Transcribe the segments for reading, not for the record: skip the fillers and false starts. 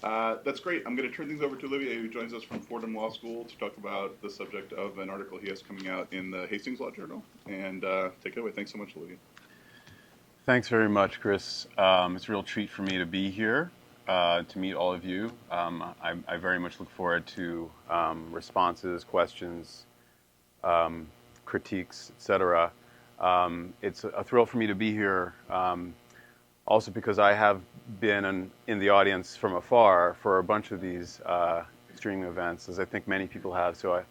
That's great. I'm going to turn things over to Olivier, who joins us from Fordham Law School to talk about the subject of an article he has coming out in the Hastings Law Journal. And take it away. Thanks so much, Olivier. Thanks very much, Chris. It's a real treat for me to be here, to meet all of you. I very much look forward to responses, questions, critiques, etc. It's a thrill for me to be here, also because I have been in the audience from afar for a bunch of these streaming events, as I think many people have, so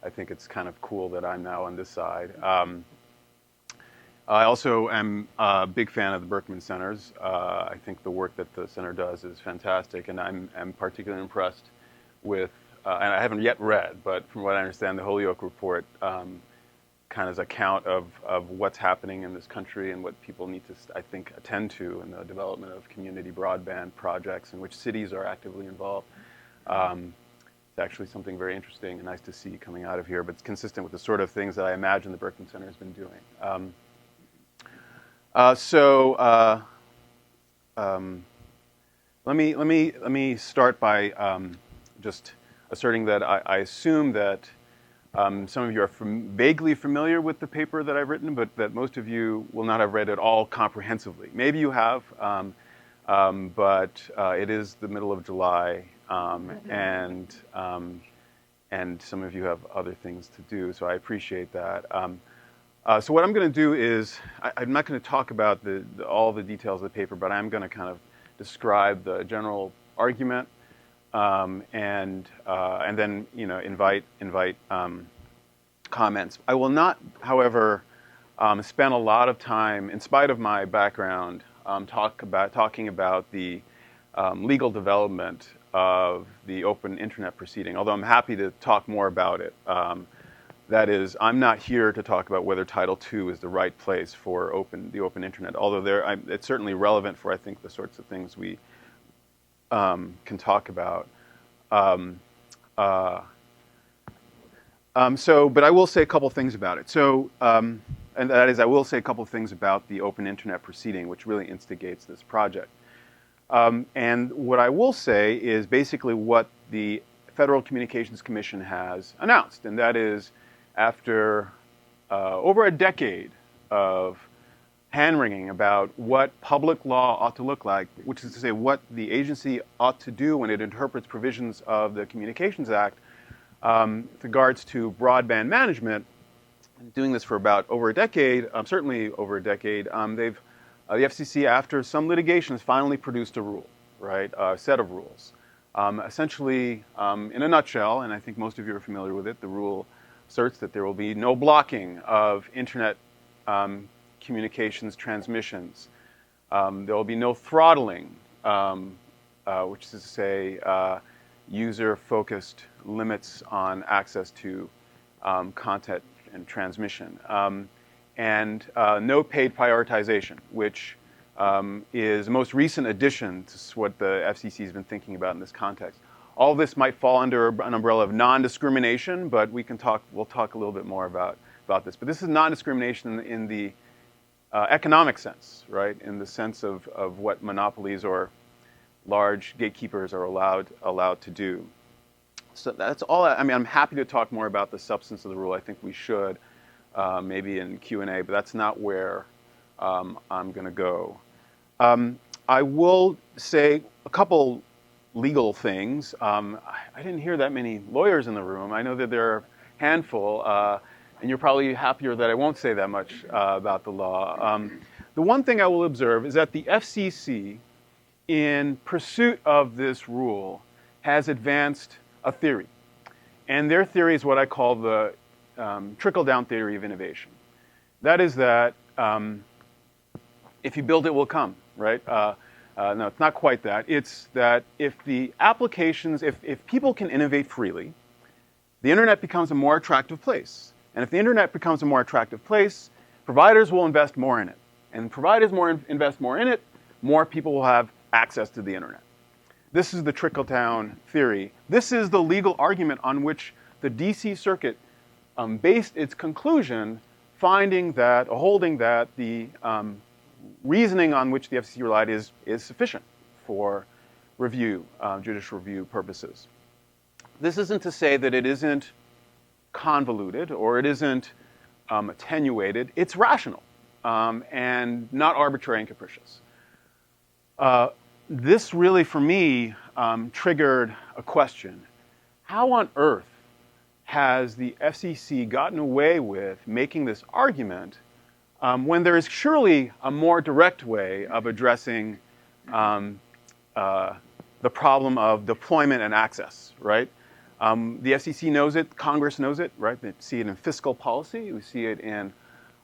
I think it's kind of cool that I'm now on this side. I also am a big fan of the Berkman Centers. I think the work that the center does is fantastic, and I'm particularly impressed with, and I haven't yet read, but from what I understand, the Holyoke Report kind of account of what's happening in this country and what people need to, I think, attend to in the development of community broadband projects in which cities are actively involved. It's actually something very interesting and nice to see coming out of here, but it's consistent with the sort of things that I imagine the Berkman Center has been doing. Let me start by just asserting that I assume that some of you are vaguely familiar with the paper that I've written, but that most of you will not have read it all comprehensively. Maybe you have, but it is the middle of July, and some of you have other things to do, so I appreciate that. So what I'm going to do is, I'm not going to talk about all the details of the paper, but I'm going to kind of describe the general argument, and then invite comments. I will not, however, spend a lot of time, in spite of my background, talking about the legal development of the open internet proceeding. Although I'm happy to talk more about it. That is, I'm not here to talk about whether Title II is the right place for the open internet, although it's certainly relevant for, I think, the sorts of things we can talk about. But I will say a couple things about it. And that is, I will say a couple things about the open internet proceeding, which really instigates this project. And what I will say is basically what the Federal Communications Commission has announced, and that is, after over a decade of hand-wringing about what public law ought to look like, which is to say what the agency ought to do when it interprets provisions of the Communications Act with regards to broadband management, doing this for about over a decade, certainly over a decade, the FCC, after some litigation, has finally produced a rule, right, a set of rules. Essentially, in a nutshell, and I think most of you are familiar with it, the rule asserts that there will be no blocking of internet communications transmissions. There will be no throttling, which is to say user-focused limits on access to content and transmission. And no paid prioritization, which is the most recent addition to what the FCC has been thinking about in this context. All of this might fall under an umbrella of non-discrimination, but we'll talk a little bit more about this. But this is non-discrimination in the economic sense, right? In the sense of what monopolies or large gatekeepers are allowed to do. So that's all. I'm happy to talk more about the substance of the rule. I think we should, maybe in Q&A, but that's not where I'm going to go. I will say a couple legal things. I didn't hear that many lawyers in the room. I know that there are a handful, and you're probably happier that I won't say that much about the law. The one thing I will observe is that the FCC, in pursuit of this rule, has advanced a theory. And their theory is what I call the trickle-down theory of innovation. That is that if you build it, will come, right? No, it's not quite that. It's that if the applications, if people can innovate freely, the internet becomes a more attractive place. And if the internet becomes a more attractive place, providers will invest more in it. And providers invest more in it, more people will have access to the internet. This is the trickle-down theory. This is the legal argument on which the DC Circuit based its conclusion, holding that the reasoning on which the FCC relied is sufficient for review, judicial review purposes. This isn't to say that it isn't convoluted or it isn't attenuated. It's rational and not arbitrary and capricious. This really, for me, triggered a question. How on earth has the FCC gotten away with making this argument when there is surely a more direct way of addressing the problem of deployment and access, right? The FCC knows it, Congress knows it, right? They see it in fiscal policy. We see it in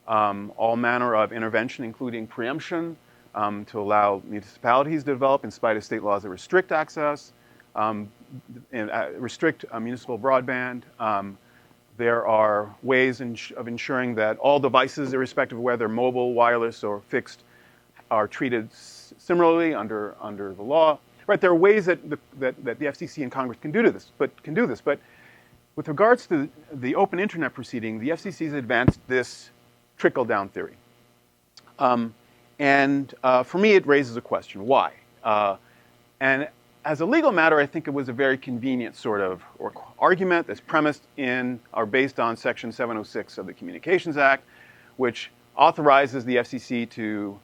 all manner of intervention, including preemption, to allow municipalities to develop in spite of state laws that restrict access, and restrict municipal broadband. There are ways of ensuring that all devices, irrespective of whether mobile, wireless, or fixed, are treated similarly under the law. Right? There are ways that the FCC and Congress can do this. But with regards to the open internet proceeding, the FCC has advanced this trickle-down theory. And for me, it raises a question: why? And as a legal matter, I think it was a very convenient sort of argument that's premised in or based on Section 706 of the Communications Act, which authorizes the FCC to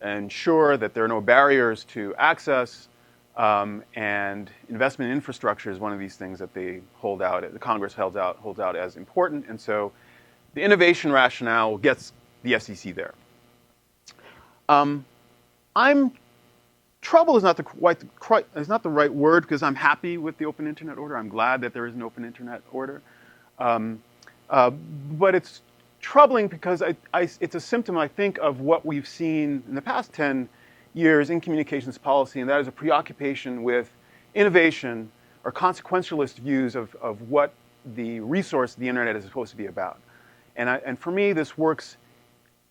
ensure that there are no barriers to access, and investment in infrastructure is one of these things that they hold out, the Congress holds out as important, and so the innovation rationale gets the FCC there. Trouble is not the right word, because I'm happy with the open internet order. I'm glad that there is an open internet order. But it's troubling because it's a symptom, I think, of what we've seen in the past 10 years in communications policy, and that is a preoccupation with innovation or consequentialist views of what the resource the internet is supposed to be about. And for me, this works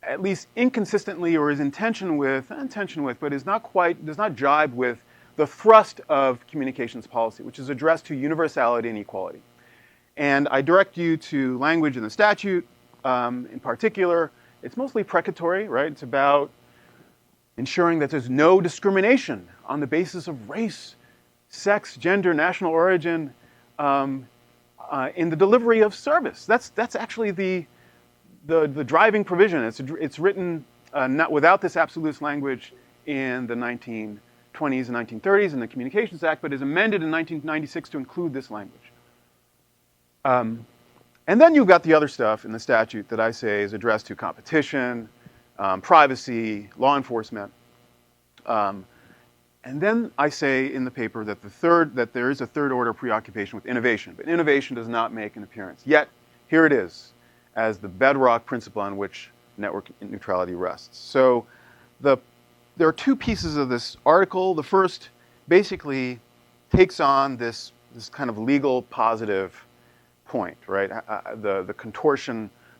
at least inconsistently or is not in tension with, but does not jibe with the thrust of communications policy, which is addressed to universality and equality. And I direct you to language in the statute. In particular, it's mostly precatory, right? It's about ensuring that there's no discrimination on the basis of race, sex, gender, national origin in the delivery of service. That's actually the driving provision. It's written not without this absolute language in the 1920s and 1930s in the Communications Act, but is amended in 1996 to include this language. And then you've got the other stuff in the statute that I say is addressed to competition, privacy, law enforcement. And then I say in the paper that there is a third order preoccupation with innovation, but innovation does not make an appearance. Yet, here it is as the bedrock principle on which network neutrality rests. So there are two pieces of this article. The first basically takes on this kind of legal positive point, right? The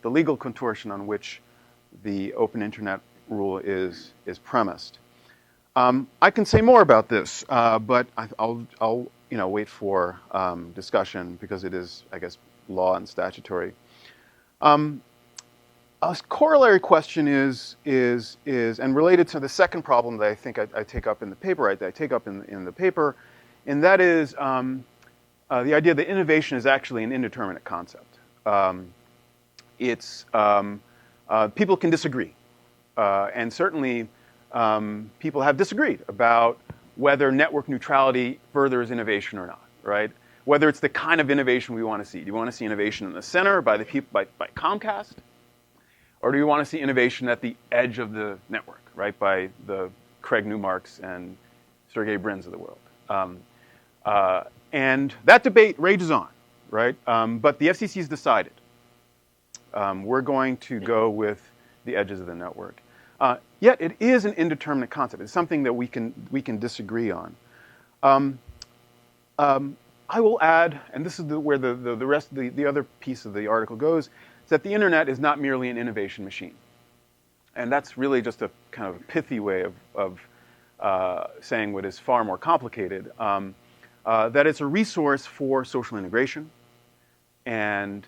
legal contortion on which the open internet rule is premised. I can say more about this, but I'll wait for discussion because it is, I guess, law and statutory. A corollary question is and related to the second problem that I think I take up in the paper, and that is the idea that innovation is actually an indeterminate concept. People can disagree, and certainly people have disagreed about whether network neutrality furthers innovation or not, right? Whether it's the kind of innovation we want to see. Do you want to see innovation in the center by Comcast? Or do you want to see innovation at the edge of the network, right, by the Craig Newmarks and Sergey Brins of the world? And that debate rages on, right? But the FCC has decided we're going to go with the edges of the network. Yet it is an indeterminate concept. It's something that we can disagree on. I will add, and this is where the rest of the other piece of the article goes, is that the internet is not merely an innovation machine. And that's really just a kind of pithy way of saying what is far more complicated. That it's a resource for social integration, and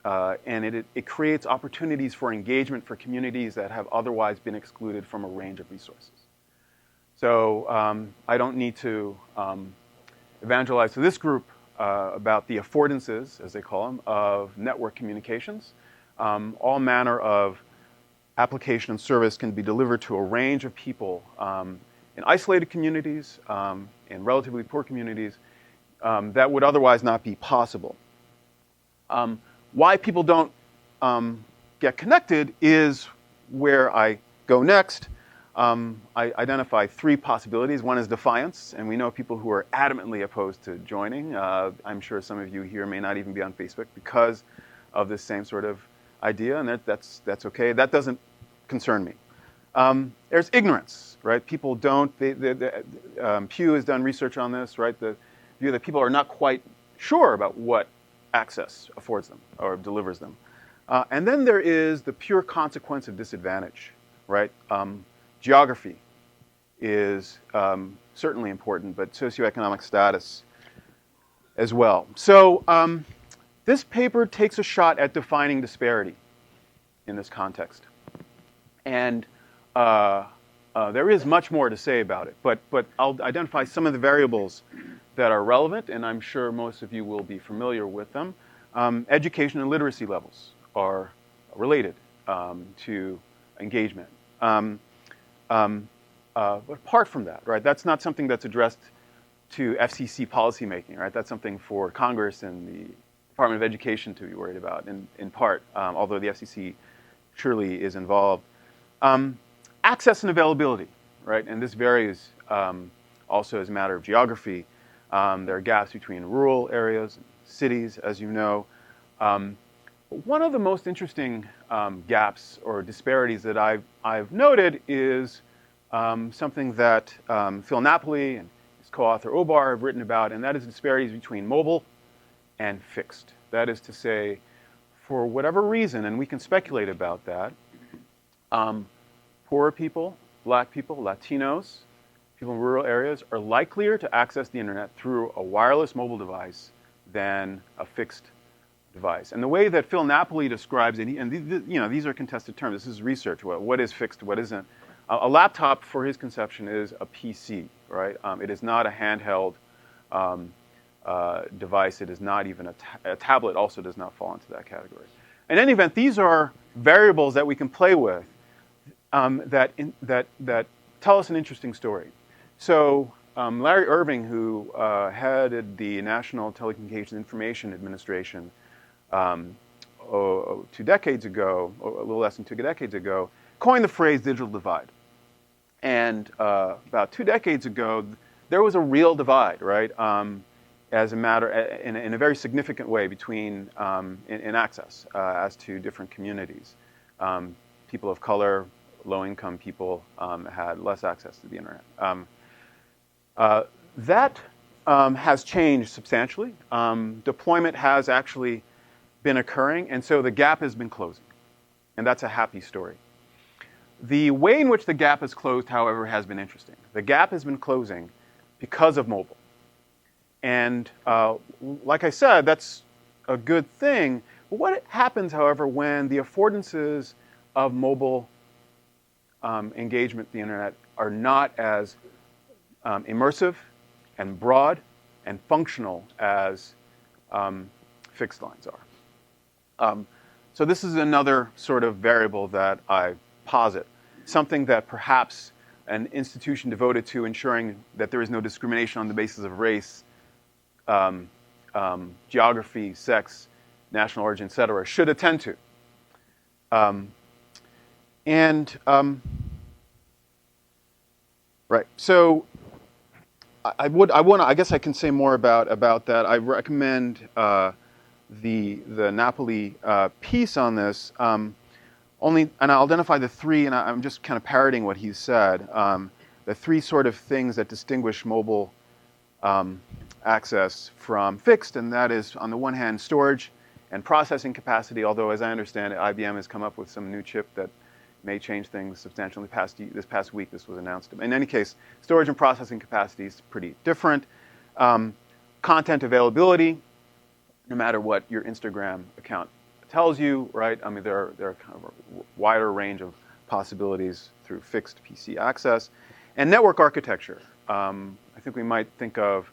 it creates opportunities for engagement for communities that have otherwise been excluded from a range of resources. So I don't need to evangelize to this group about the affordances, as they call them, of network communications. All manner of application and service can be delivered to a range of people in isolated communities, in relatively poor communities, that would otherwise not be possible. Why people don't get connected is where I go next. I identify three possibilities. One is defiance, and we know people who are adamantly opposed to joining. I'm sure some of you here may not even be on Facebook because of this same sort of idea, and that's okay. That doesn't concern me. There's ignorance, right? People don't. Pew has done research on this, right? The view that people are not quite sure about what access affords them or delivers them. And then there is the pure consequence of disadvantage, right? Geography is certainly important, but socioeconomic status as well. So this paper takes a shot at defining disparity in this context. And there is much more to say about it, but I'll identify some of the variables that are relevant, and I'm sure most of you will be familiar with them. Education and literacy levels are related to engagement. But apart from that, right, that's not something that's addressed to FCC policymaking, right? That's something for Congress and the Department of Education to be worried about, in part, although the FCC surely is involved. Access and availability, right? And this varies also as a matter of geography. There are gaps between rural areas and cities, as you know. One of the most interesting gaps or disparities that I've noted is something that Phil Napoli and his co-author Obar have written about, and that is disparities between mobile and fixed. That is to say, for whatever reason, and we can speculate about that, poorer people, black people, Latinos, people in rural areas are likelier to access the internet through a wireless mobile device than a fixed device. And the way that Phil Napoli describes it, and these are contested terms, this is research, what is fixed, what isn't. A laptop, for his conception, is a PC, right? It is not a handheld device. It is not even a tablet also does not fall into that category. In any event, these are variables that we can play with that tell us an interesting story. So Larry Irving, who headed the National Telecommunications Information Administration 2 decades ago, or a little less than 2 decades ago, coined the phrase digital divide. And about 2 decades ago, there was a real divide, right? As a matter, in a very significant way between in access as to different communities. People of color, low-income people had less access to the internet. That has changed substantially. Deployment has actually been occurring, and so the gap has been closing. And that's a happy story. The way in which the gap has closed, however, has been interesting. The gap has been closing because of mobile. And like I said, that's a good thing. But what happens, however, when the affordances of mobile engagement with the internet are not as immersive and broad and functional as fixed lines are? So this is another sort of variable that I posit, something that perhaps an institution devoted to ensuring that there is no discrimination on the basis of race, geography, sex, national origin, et cetera, should attend to. Right. So I guess I can say more about that. I recommend the Napoli piece on this. And I'll identify the three, and I'm just kind of parroting what he said. The three sort of things that distinguish mobile access from fixed, and that is, on the one hand, storage and processing capacity, although as I understand it, IBM has come up with some new chip that may change things substantially. This past week, this was announced. In any case, storage and processing capacity is pretty different. Content availability, no matter what your Instagram account tells you, right? I mean, there are kind of a wider range of possibilities through fixed PC access. And network architecture. I think we might think of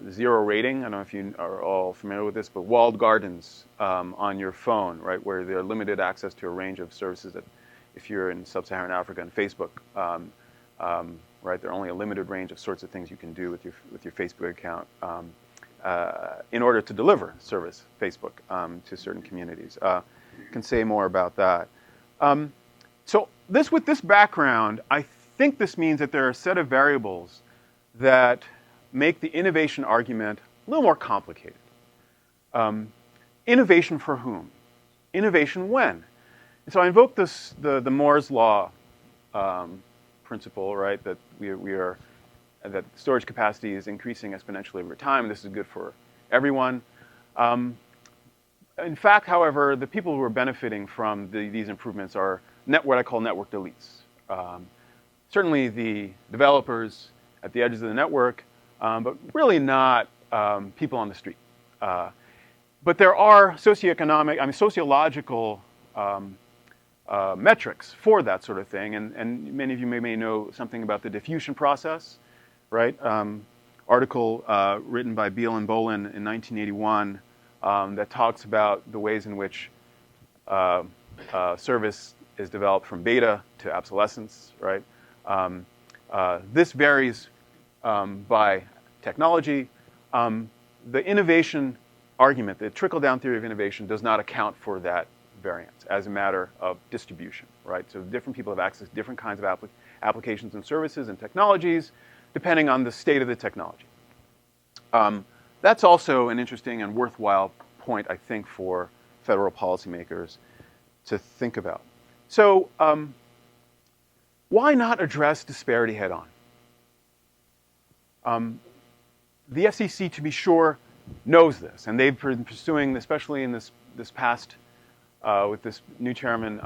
zero rating. I don't know if you are all familiar with this, but walled gardens on your phone, right, where there are limited access to a range of services that, if you're in sub-Saharan Africa and Facebook, right, there are only a limited range of sorts of things you can do with your Facebook account in order to deliver service, Facebook, to certain communities. Can say more about that. So with this background, I think this means that there are a set of variables that make the innovation argument a little more complicated. Innovation for whom? Innovation when? And so I invoke the Moore's law principle, right? That that storage capacity is increasing exponentially over time. This is good for everyone. In fact, however, the people who are benefiting from these improvements are what I call network elites. Certainly the developers at the edges of the network, but really not people on the street. But there are sociological metrics for that sort of thing, and many of you may know something about the diffusion process, right? Article written by Beal and Bolin in 1981 that talks about the ways in which service is developed from beta to obsolescence, right? This varies by technology. The innovation argument, the trickle-down theory of innovation, does not account for that variance as a matter of distribution, right? So different people have access to different kinds of applications and services and technologies, depending on the state of the technology. That's also an interesting and worthwhile point, I think, for federal policymakers to think about. So why not address disparity head-on? The FCC, to be sure, knows this, and they've been pursuing, especially in this past, with this new chairman,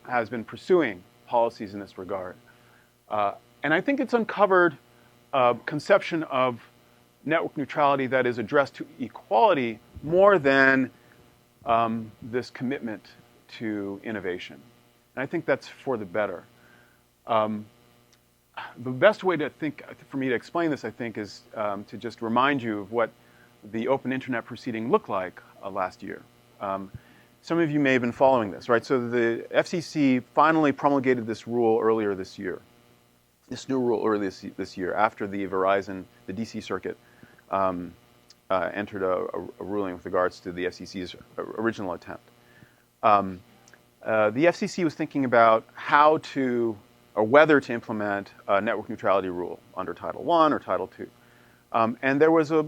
has been pursuing policies in this regard. And I think it's uncovered a conception of network neutrality that is addressed to equality more than this commitment to innovation. And I think that's for the better. The best way for me to explain this, I think, is to just remind you of what the open internet proceeding looked like last year. Some of you may have been following this, right? So the FCC finally promulgated this rule earlier this year. This new rule earlier this year, after the Verizon, the DC Circuit, entered a ruling with regards to the FCC's original attempt. The FCC was thinking about how to, or whether to implement a network neutrality rule under Title I or Title II. And there was a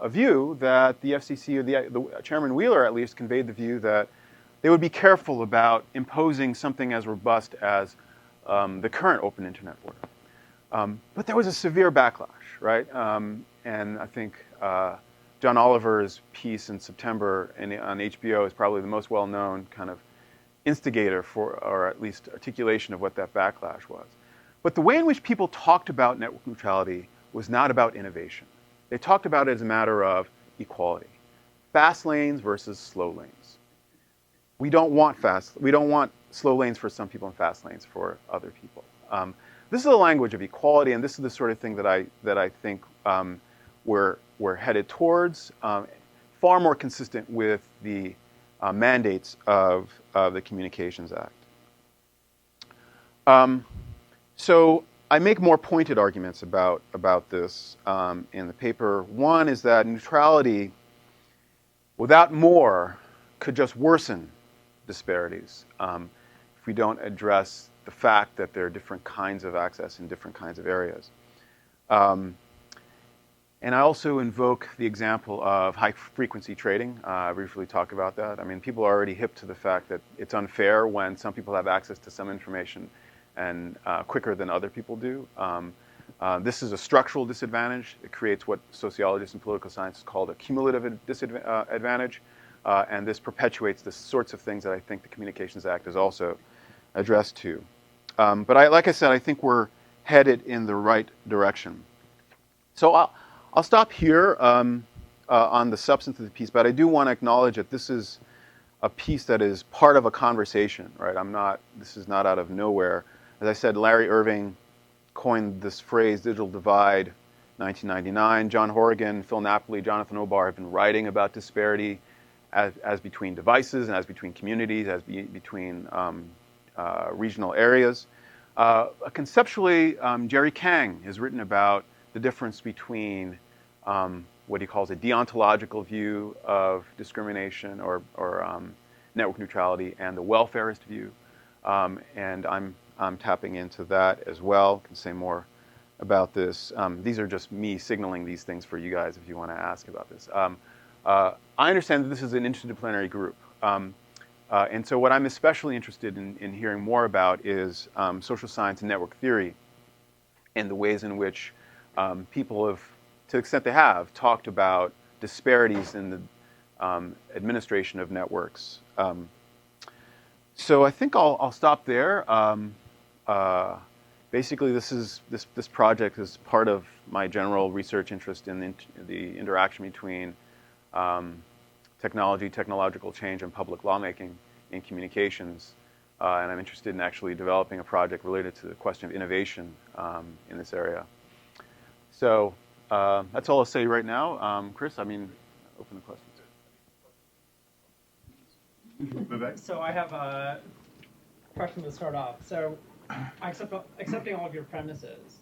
view that the FCC, or the Chairman Wheeler at least, conveyed the view that they would be careful about imposing something as robust as the current open internet order. But there was a severe backlash, right? And I think John Oliver's piece in September on HBO is probably the most well-known kind of instigator for, or at least articulation of what that backlash was. But the way in which people talked about network neutrality was not about innovation. They talked about it as a matter of equality. Fast lanes versus slow lanes. We don't want slow lanes for some people and fast lanes for other people. This is the language of equality, and this is the sort of thing that I think we're headed towards, far more consistent with the mandates of the Communications Act. So I make more pointed arguments about this in the paper. One is that neutrality, without more, could just worsen disparities if we don't address the fact that there are different kinds of access in different kinds of areas. And I also invoke the example of high-frequency trading. I briefly talk about that. I mean, people are already hip to the fact that it's unfair when some people have access to some information and quicker than other people do. This is a structural disadvantage. It creates what sociologists and political scientists call a cumulative disadvantage, and this perpetuates the sorts of things that I think the Communications Act is also addressed to. But like I said, I think we're headed in the right direction. So I'll stop here on the substance of the piece, but I do want to acknowledge that this is a piece that is part of a conversation, right? This is not out of nowhere. As I said, Larry Irving coined this phrase, digital divide, 1999. John Horrigan, Phil Napoli, Jonathan Obar have been writing about disparity as between devices and as between communities, as between regional areas. Conceptually, Jerry Kang has written about the difference between what he calls a deontological view of discrimination or network neutrality and the welfarist view. And I'm tapping into that as well. Can say more about this. These are just me signaling these things for you guys if you want to ask about this. I understand that this is an interdisciplinary group. And so what I'm especially interested in hearing more about is social science and network theory and the ways in which people have, to the extent they have, talked about disparities in the administration of networks. So I think I'll stop there. Basically, this project is part of my general research interest in the interaction between technology, technological change, and public lawmaking in communications. And I'm interested in actually developing a project related to the question of innovation in this area. So that's all I'll say right now. Chris, open the questions. So I have a question to start off. So accepting all of your premises,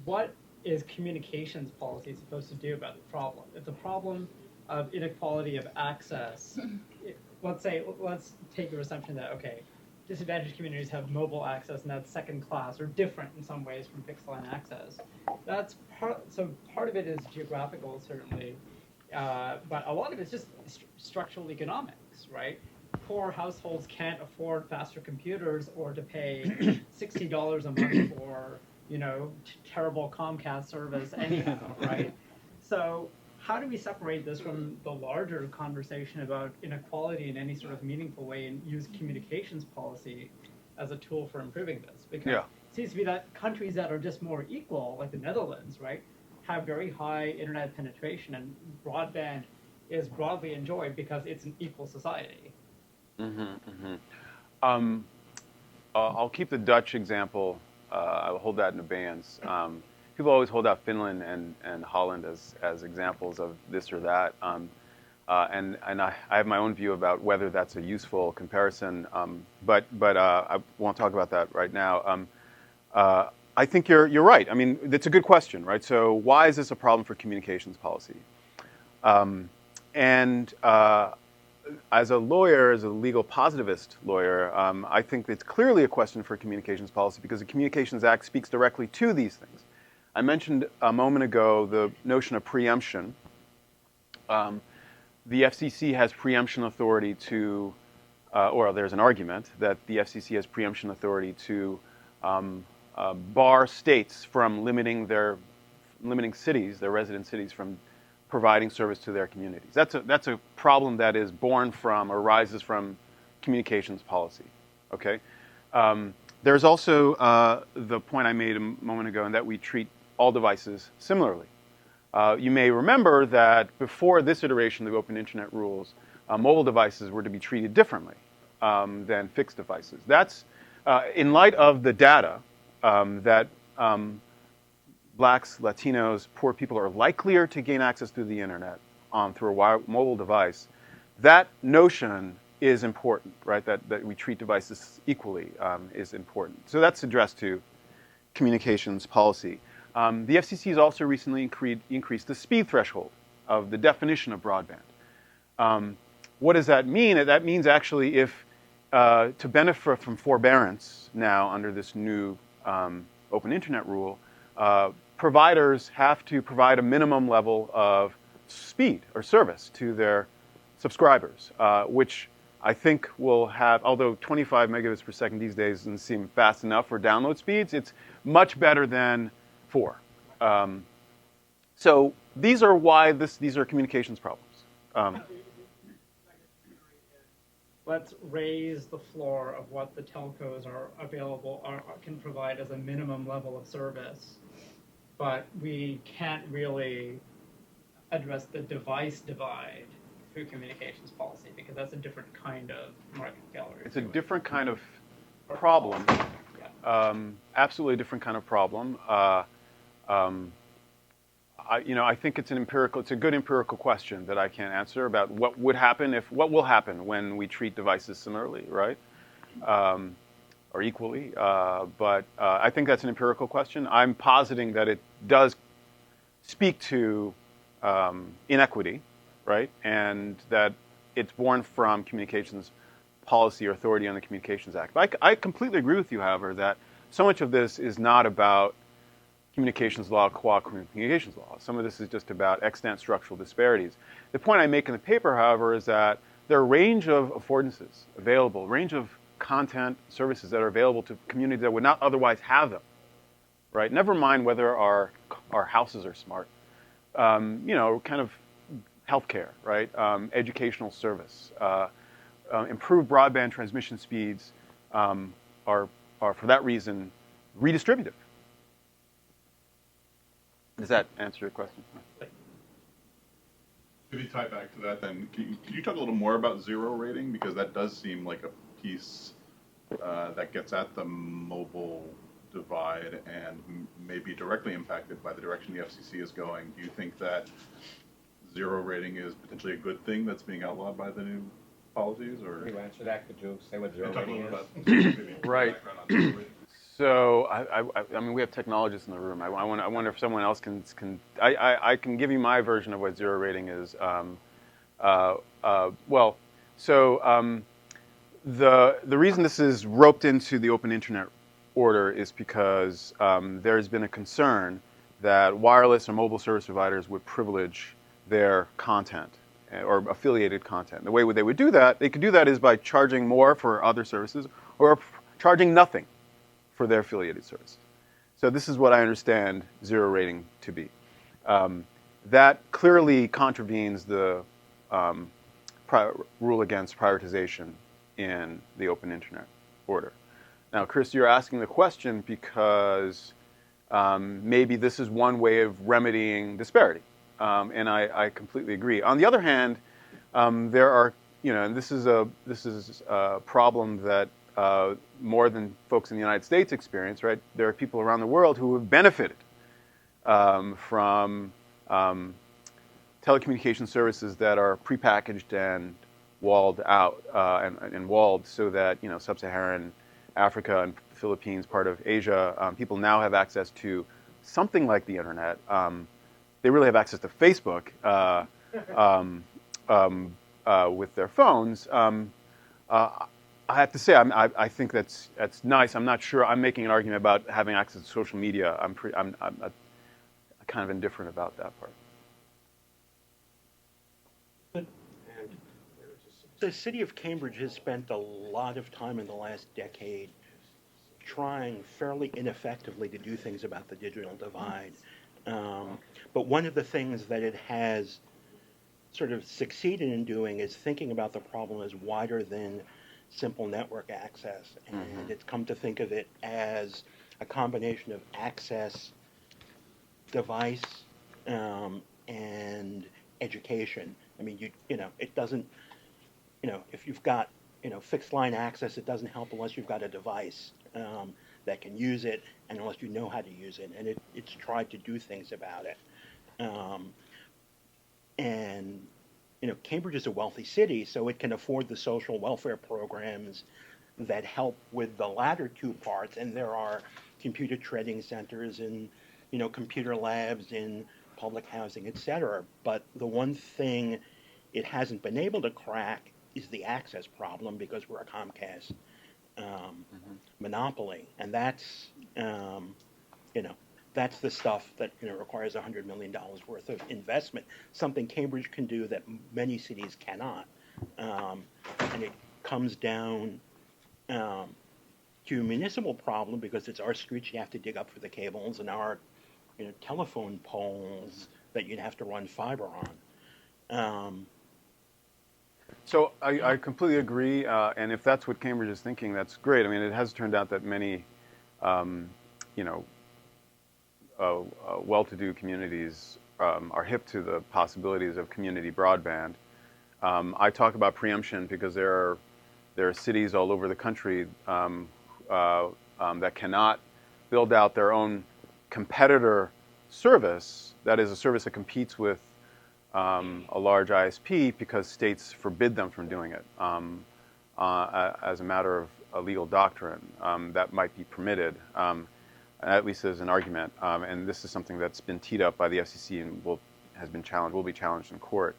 what is communications policy supposed to do about the problem? If the problem of inequality of access, let's take your assumption that, okay, disadvantaged communities have mobile access and that's second class or different in some ways from fixed line access. So part of it is geographical, certainly, but a lot of it's just structural economics, right? Poor households can't afford faster computers or to pay $60 a month for, terrible Comcast service anyhow, right? So how do we separate this from the larger conversation about inequality in any sort of meaningful way and use communications policy as a tool for improving this? Because it seems to be that countries that are just more equal, like the Netherlands, right, have very high internet penetration and broadband is broadly enjoyed because it's an equal society. I'll keep the Dutch example. I will hold that in abeyance. People always hold out Finland and Holland as examples of this or that. And I have my own view about whether that's a useful comparison. But I won't talk about that right now. I think you're right. I mean, it's a good question, right? So why is this a problem for communications policy? As a lawyer, as a legal positivist lawyer, I think it's clearly a question for communications policy because the Communications Act speaks directly to these things. I mentioned a moment ago the notion of preemption. The FCC has preemption authority to, or there's an argument that the FCC has preemption authority to bar states from limiting cities, their resident cities, from providing service to their communities. That's a problem that is born from, or arises from, communications policy. Okay. There's also the point I made a moment ago, in that we treat all devices similarly. You may remember that before this iteration of the Open Internet rules, mobile devices were to be treated differently than fixed devices. That's in light of the data that Blacks, Latinos, poor people are likelier to gain access to the internet through a mobile device. That notion is important, right? That we treat devices equally is important. So that's addressed to communications policy. The FCC has also recently increased the speed threshold of the definition of broadband. What does that mean? That means actually if to benefit from forbearance now under this new Open Internet rule, providers have to provide a minimum level of speed or service to their subscribers, which I think will have, although 25 megabits per second these days doesn't seem fast enough for download speeds, it's much better than 4. So these are why these are communications problems. Let's raise the floor of what the telcos can provide as a minimum level of service, but we can't really address the device divide through communications policy because that's a different kind of market failure. It's a different kind of problem. Absolutely different kind of problem. I think it's a good empirical question that I can't answer about what will happen when we treat devices similarly, right? Or equally. But I think that's an empirical question. I'm positing that it does speak to inequity, right? And that it's born from communications policy or authority on the Communications Act. But I completely agree with you, however, that so much of this is not about communications law, qua communications law. Some of this is just about extant structural disparities. The point I make in the paper, however, is that there are a range of affordances available, range of content services that are available to communities that would not otherwise have them, right? Never mind whether our houses are smart. Kind of healthcare, right? Educational service. Improved broadband transmission speeds are for that reason redistributive. Does that answer your question? If you tie back to that, then can you talk a little more about zero rating, because that does seem like a piece that gets at the mobile divide and may be directly impacted by the direction the FCC is going. Do you think that zero rating is potentially a good thing that's being outlawed by the new policies, or? Can you answer that? Could you say what zero rating is? Right. So I mean, we have technologists in the room. I wonder if someone else can. I can give you my version of what zero rating is. The reason this is roped into the Open Internet order is because there's been a concern that wireless or mobile service providers would privilege their content or affiliated content. The way they would do that, they could do that is by charging more for other services or charging nothing for their affiliated services. So this is what I understand zero rating to be. That clearly contravenes the rule against prioritization in the Open Internet order. Now, Chris, you're asking the question because maybe this is one way of remedying disparity, and I completely agree. On the other hand, there are, and this is a problem that more than folks in the United States experience, right? There are people around the world who have benefited from telecommunication services that are prepackaged and walled out and walled so that sub-Saharan Africa and Philippines, part of Asia, people now have access to something like the internet. They really have access to Facebook with their phones. I have to say, I think that's nice. I'm not sure. I'm making an argument about having access to social media. I'm kind of indifferent about that part. The city of Cambridge has spent a lot of time in the last decade trying fairly ineffectively to do things about the digital divide. But one of the things that it has sort of succeeded in doing is thinking about the problem as wider than simple network access. And it's come to think of it as a combination of access, device, and education. I mean, it doesn't, if you've got, fixed line access, it doesn't help unless you've got a device that can use it, and unless you know how to use it. And it's tried to do things about it. Cambridge is a wealthy city, so it can afford the social welfare programs that help with the latter two parts. And there are computer training centers and, computer labs in public housing, et cetera. But the one thing it hasn't been able to crack is the access problem, because we're a Comcast monopoly. And that's, that's the stuff that requires $100 million worth of investment, something Cambridge can do that many cities cannot. And it comes down to a municipal problem, because it's our streets you have to dig up for the cables, and our telephone poles that you'd have to run fiber on. So I completely agree, and if that's what Cambridge is thinking, that's great. I mean, it has turned out that many, well-to-do communities are hip to the possibilities of community broadband. I talk about preemption because there are cities all over the country that cannot build out their own competitor service, that is a service that competes with a large ISP because states forbid them from doing it as a matter of a legal doctrine, that might be permitted, at least as an argument. And this is something that's been teed up by the FCC and will be challenged in court.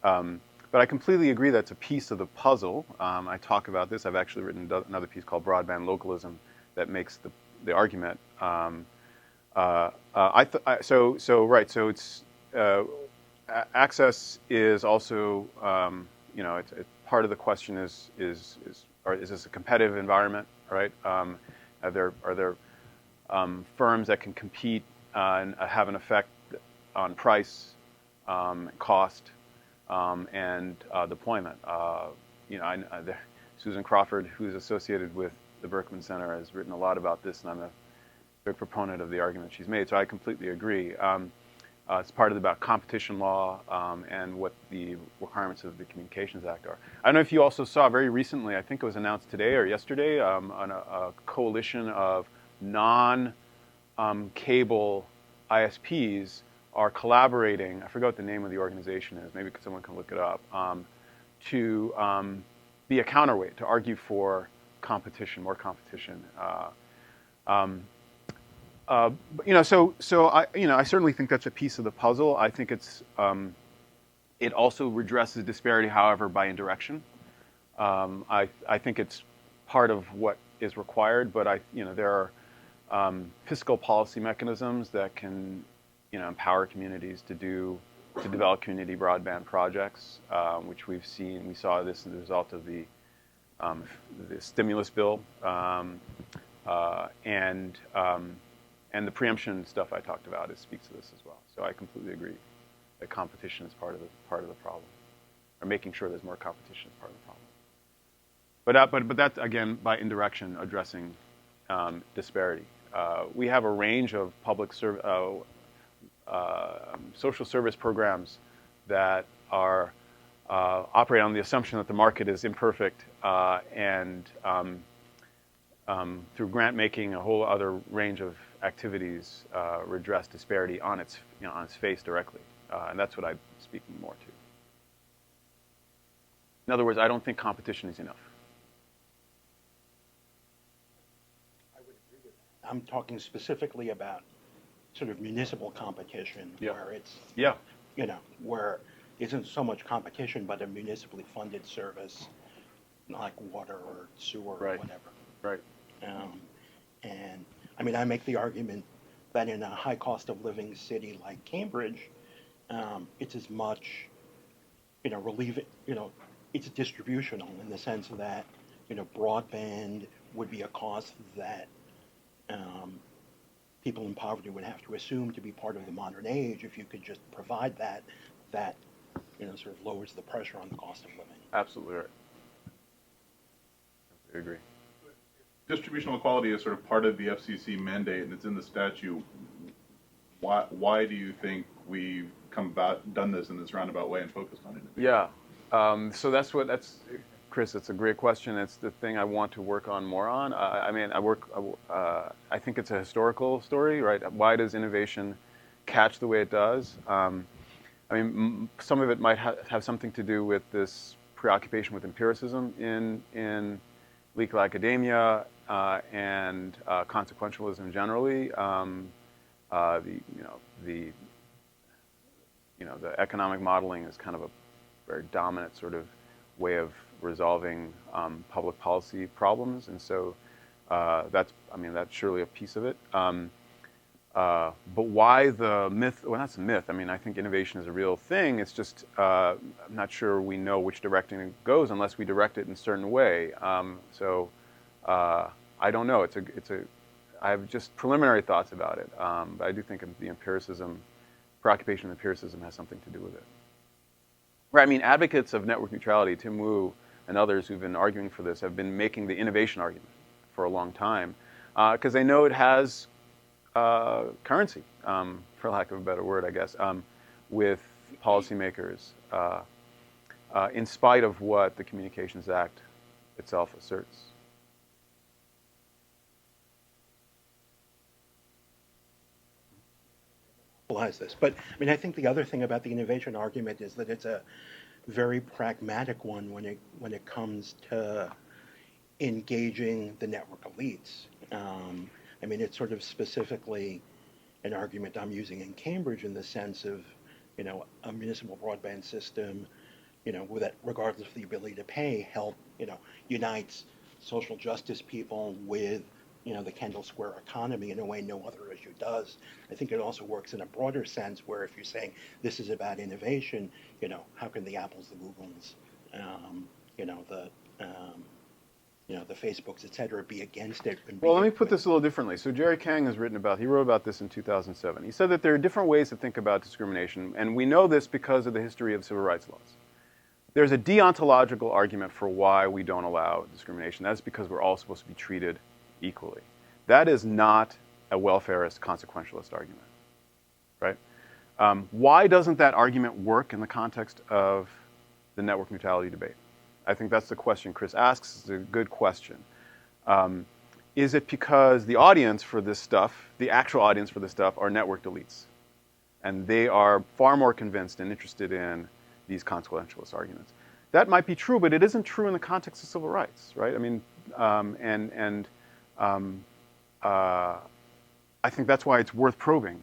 But I completely agree that's a piece of the puzzle. I talk about this. I've actually written another piece called Broadband Localism that makes the argument. So it's access is also, it's part of the question is this a competitive environment, right? Are there firms that can compete and have an effect on price, cost, and deployment? Susan Crawford, who's associated with the Berkman Center, has written a lot about this, and I'm a big proponent of the argument she's made. So I completely agree. It's part of about competition law and what the requirements of the Communications Act are. I don't know if you also saw very recently, I think it was announced today or yesterday, on a coalition of non-cable ISPs are collaborating. I forgot what the name of the organization is. Maybe someone can look it up. To be a counterweight, to argue for competition, more competition. I certainly think that's a piece of the puzzle. I think it also redresses disparity, however, by indirection. I think it's part of what is required, but there are fiscal policy mechanisms that can, empower communities to develop community broadband projects, which we've seen. We saw this as a result of the stimulus bill and the preemption stuff I talked about. It speaks to this as well. So I completely agree that competition is part of the problem, or making sure there's more competition is part of the problem. But that again by indirection addressing disparity. We have a range of public social service programs that are operate on the assumption that the market is imperfect and through grant making, a whole other range of activities redress disparity on its face directly, and that's what I'm speaking more to. In other words, I don't think competition is enough. I would agree with that. I'm talking specifically about sort of municipal competition, where it's where isn't so much competition, but a municipally funded service like water or sewer or whatever. Right. And I mean, I make the argument that in a high cost of living city like Cambridge, it's as much, it's distributional in the sense that, broadband would be a cost that people in poverty would have to assume to be part of the modern age. If you could just provide that sort of lowers the pressure on the cost of living. Absolutely right. I agree. Distributional equality is sort of part of the FCC mandate, and it's in the statute. Why do you think we've done this in this roundabout way and focused on it? Yeah. So that's Chris. It's a great question. It's the thing I want to work on more on. I think it's a historical story, right? Why does innovation catch the way it does? Some of it might have something to do with this preoccupation with empiricism in legal academia and consequentialism generally. The economic modeling is kind of a very dominant sort of way of resolving public policy problems, and so that's surely a piece of it. But why the myth? Well, that's a myth. I think innovation is a real thing. It's just I'm not sure we know which direction it goes unless we direct it in a certain way. I don't know. I have just preliminary thoughts about it, but I do think the preoccupation with empiricism has something to do with it. Right. Advocates of network neutrality, Tim Wu and others who've been arguing for this, have been making the innovation argument for a long time because they know it has currency, for lack of a better word, I guess, with policymakers, in spite of what the Communications Act itself asserts. realize this. But I mean, I think the other thing about the innovation argument is that it's a very pragmatic one when it comes to engaging the network elites. I mean, it's sort of specifically an argument I'm using in Cambridge in the sense of, a municipal broadband system, that regardless of the ability to pay, unites social justice people with, the Kendall Square economy in a way no other issue does. I think it also works in a broader sense where if you're saying this is about innovation, how can the Apples, the Googles, the Facebooks, et cetera, be against it? Well, let me put this a little differently. So Jerry Kang he wrote about this in 2007. He said that there are different ways to think about discrimination, and we know this because of the history of civil rights laws. There's a deontological argument for why we don't allow discrimination. That's because we're all supposed to be treated equally. That is not a welfarist consequentialist argument, right? Why doesn't that argument work in the context of the network neutrality debate? I think that's the question Chris asks. It's a good question. Is it because the audience for this stuff, the actual audience for this stuff, are networked elites? And they are far more convinced and interested in these consequentialist arguments. That might be true, but it isn't true in the context of civil rights, right? I mean, I think that's why it's worth probing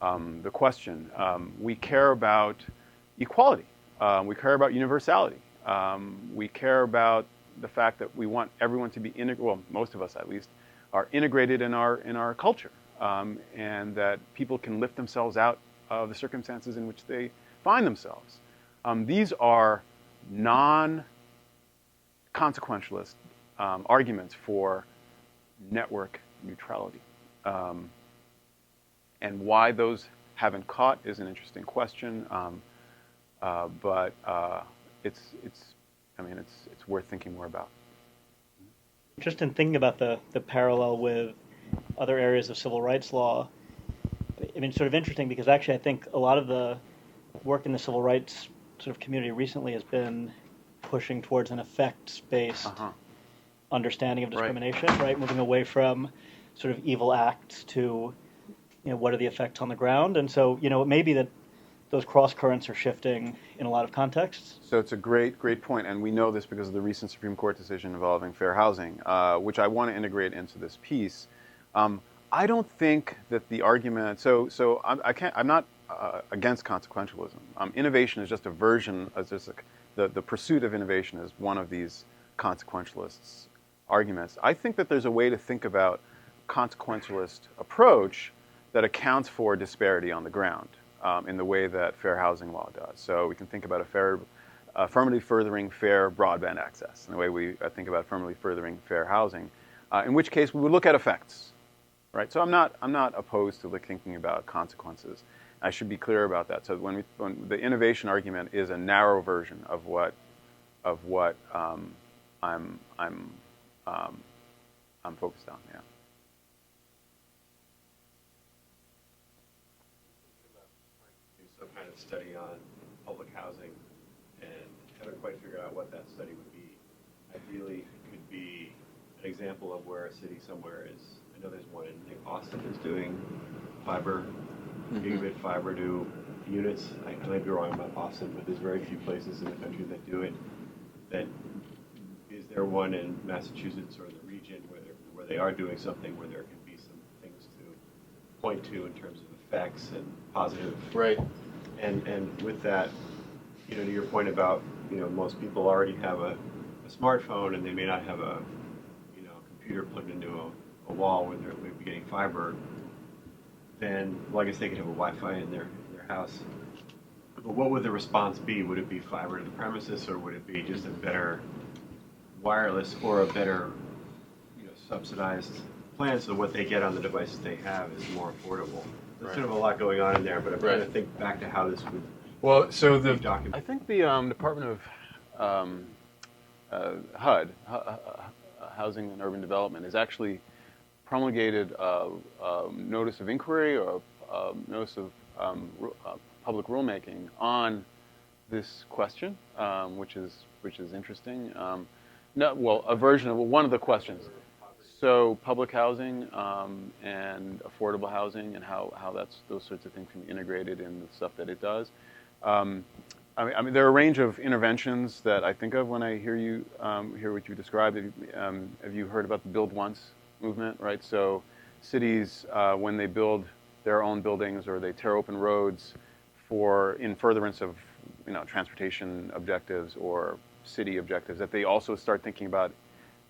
the question. We care about equality. We care about universality. We care about the fact that we want everyone to be most of us at least, are integrated in our culture, and that people can lift themselves out of the circumstances in which they find themselves. These are non-consequentialist arguments for network neutrality. And why those haven't caught is an interesting question, but it's worth thinking more about. Just in thinking about the parallel with other areas of civil rights law, I mean, it's sort of interesting because actually I think a lot of the work in the civil rights sort of community recently has been pushing towards an effects-based understanding of discrimination, right? Moving away from sort of evil acts to, what are the effects on the ground? And so, it may be that those cross currents are shifting in a lot of contexts. So it's a great point, and we know this because of the recent Supreme Court decision involving fair housing, which I want to integrate into this piece. I don't think that the argument. So I'm not against consequentialism. Innovation is just a version. The pursuit of innovation is one of these consequentialists' arguments. I think that there's a way to think about consequentialist approach that accounts for disparity on the ground in the way that fair housing law does. So we can think about affirmatively furthering fair broadband access in the way we think about affirmatively furthering fair housing, in which case we would look at effects, right? So I'm not opposed to thinking about consequences. I should be clear about that. So when the innovation argument is a narrow version of what I'm focused on. Yeah. Some kind of study on public housing, and haven't quite figured out what that study would be. Ideally, it could be an example of where a city somewhere is. I know there's one in Austin is doing fiber, gigabit fiber to units. I might be wrong about Austin, but there's very few places in the country that do it. Is there one in Massachusetts or the region where they are doing something where there can be some things to point to in terms of effects and positive. Right. And with that, to your point about, most people already have a smartphone and they may not have a, computer plugged into a wall where they're maybe getting fiber, then, well, I guess they could have a Wi-Fi in their house. But what would the response be? Would it be fiber to the premises, or would it be just a better wireless or a better, subsidized plan so what they get on the devices they have is more affordable? There's sort of a lot going on in there, but I'm trying to think back to how this would be documented. I think the Department of HUD, Housing and Urban Development, has actually promulgated a notice of inquiry or a notice of public rulemaking on this question, which is interesting. A version of one of the questions. So public housing and affordable housing and how those sorts of things can be integrated in the stuff that it does. I mean, there are a range of interventions that I think of when I hear you hear what you described. Have you heard about the Build Once movement, right? So cities, when they build their own buildings or they tear open roads in furtherance of transportation objectives or city objectives, that they also start thinking about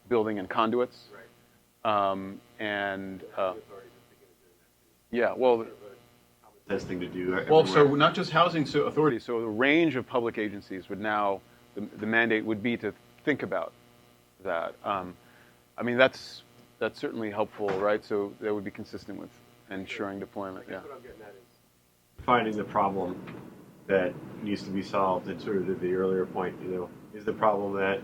building in conduits. Right. Yeah, well, Best thing to do. well, Everywhere. so not just housing authorities, so a range of public agencies would now, the mandate would be to think about that. I mean, that's certainly helpful, right? So that would be consistent with ensuring deployment. Yeah. What I'm getting at is finding the problem that needs to be solved, and sort of to the earlier point, is the problem that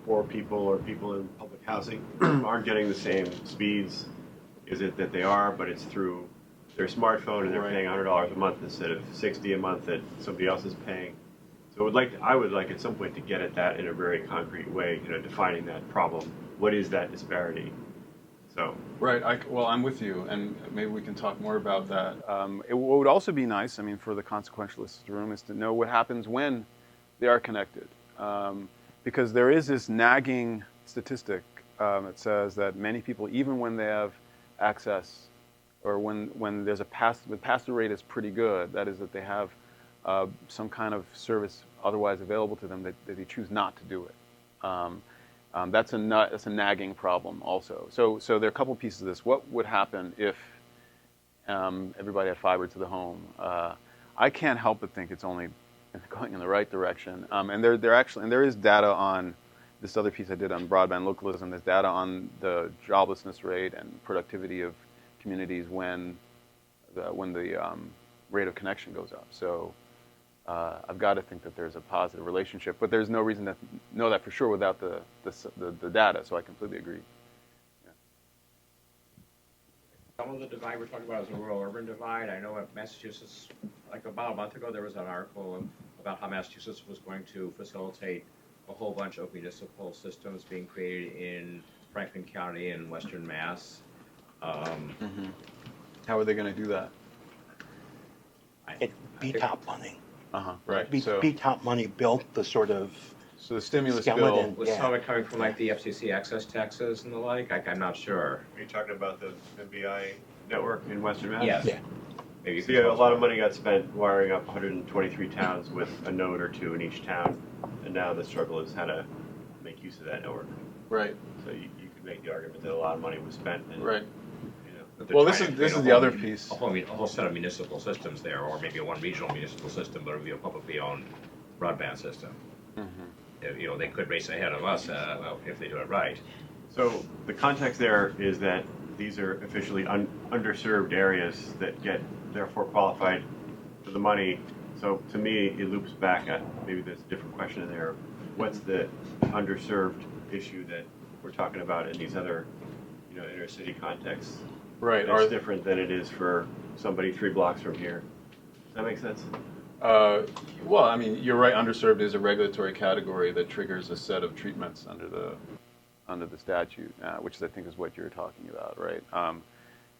poor people or people in public housing aren't getting the same speeds? Is it that they are, but it's through their smartphone and they're paying $100 a month instead of $60 a month that somebody else is paying? So I would like at some point to get at that in a very concrete way, defining that problem. What is that disparity? So Right. Well, I'm with you, and maybe we can talk more about that. What would also be nice, I mean, for the consequentialist room, is to know what happens when they are connected, because there is this nagging statistic that says that many people, even when they have access, or when there's the pass-through rate is pretty good, that is that they have some kind of service otherwise available to them, that they choose not to do it. That's a nagging problem also. So there are a couple pieces of this. What would happen if everybody had fiber to the home? I can't help but think it's only going in the right direction. And there is data on this other piece I did on broadband localism. There's data on the joblessness rate and productivity of communities when the rate of connection goes up. So I've got to think that there's a positive relationship, but there's no reason to know that for sure without the data. So I completely agree. Yeah. Some of the divide we're talking about is a rural-urban divide. I know in Massachusetts, like about a month ago, there was an article about how Massachusetts was going to facilitate a whole bunch of municipal systems being created in Franklin County and Western Mass. How are they going to do that? It BTOP money. Right. BTOP money built the sort of So the stimulus skeleton. bill. Was some of it coming from like the FCC access taxes and the like? I'm not sure. are you talking about the MBI network in Western Mass? Yes. Yeah. Maybe you See, can a tell us lot of about money got spent wiring up 123 towns with a node or two in each town, and now the struggle is how to make use of that network. Right. So you could make the argument that a lot of money was spent. And, Right. that they're Well, this trying is to this create is a the whole other piece. A whole set of municipal systems there, or maybe one regional municipal system, but it would be a publicly owned broadband system. They could race ahead of us if they do it right. So the context there is that these are officially underserved areas that get therefore qualified for the money. So to me, it loops back at, maybe there's a different question in there. What's the underserved issue that we're talking about in these other, inner city contexts? Right. It's different than it is for somebody 3 blocks from here. Does that make sense? Well, I mean, you're right. Underserved is a regulatory category that triggers a set of treatments under the statute, which I think is what you're talking about, right?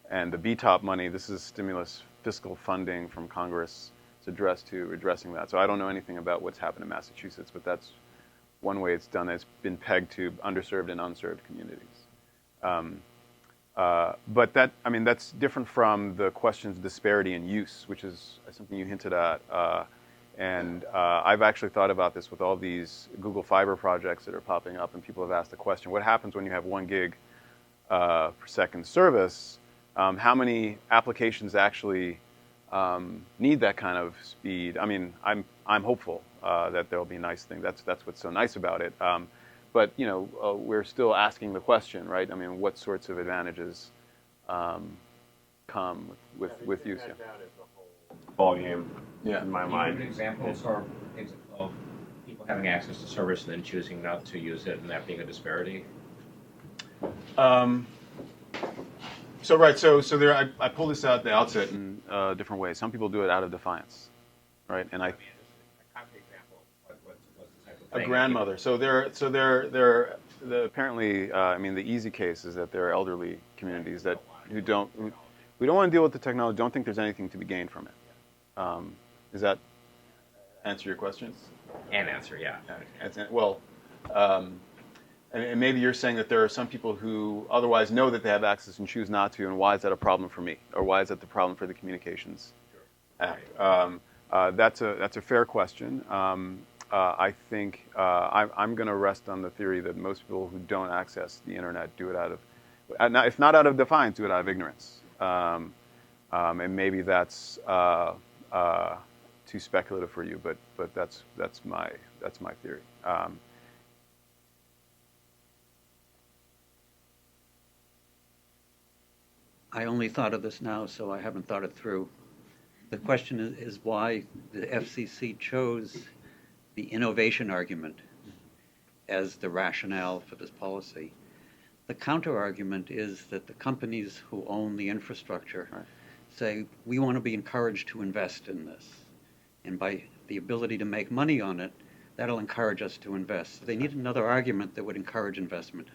And the BTOP money, this is stimulus fiscal funding from Congress. It's addressing that. So I don't know anything about what's happened in Massachusetts, but that's one way it's done. It's been pegged to underserved and unserved communities. But that's different from the questions of disparity in use, which is something you hinted at. And I've actually thought about this with all these Google Fiber projects that are popping up, and people have asked the question, what happens when you have 1 gig per second service? How many applications actually need that kind of speed? I mean, I'm hopeful that there'll be a nice thing. That's what's so nice about it. But we're still asking the question, right? I mean, what sorts of advantages come with use? That down is the whole ball game in my Can you mind. give examples of people having access to service and then choosing not to use it, and that being a disparity? So there, I pulled this out at the outset in different ways. Some people do it out of defiance, right? And A concrete example. What's the type of a thing? grandmother. So there apparently, I mean, the easy case is that there are elderly communities that who don't want to deal with the technology, don't think there's anything to be gained from it. Does that answer your questions? And answer, yeah. Well, and maybe you're saying that there are some people who otherwise know that they have access and choose not to, and why is that a problem for me, or why is that the problem for the Communications Act? That's a fair question. I think I'm going to rest on the theory that most people who don't access the internet do it out of, if not out of defiance, do it out of ignorance. And maybe that's too speculative for you, but that's my theory. I only thought of this now, so I haven't thought it through. The question is why the FCC chose the innovation argument as the rationale for this policy. The counter-argument is that the companies who own the infrastructure say, we want to be encouraged to invest in this. And by the ability to make money on it, that'll encourage us to invest. So they need another argument that would encourage investment.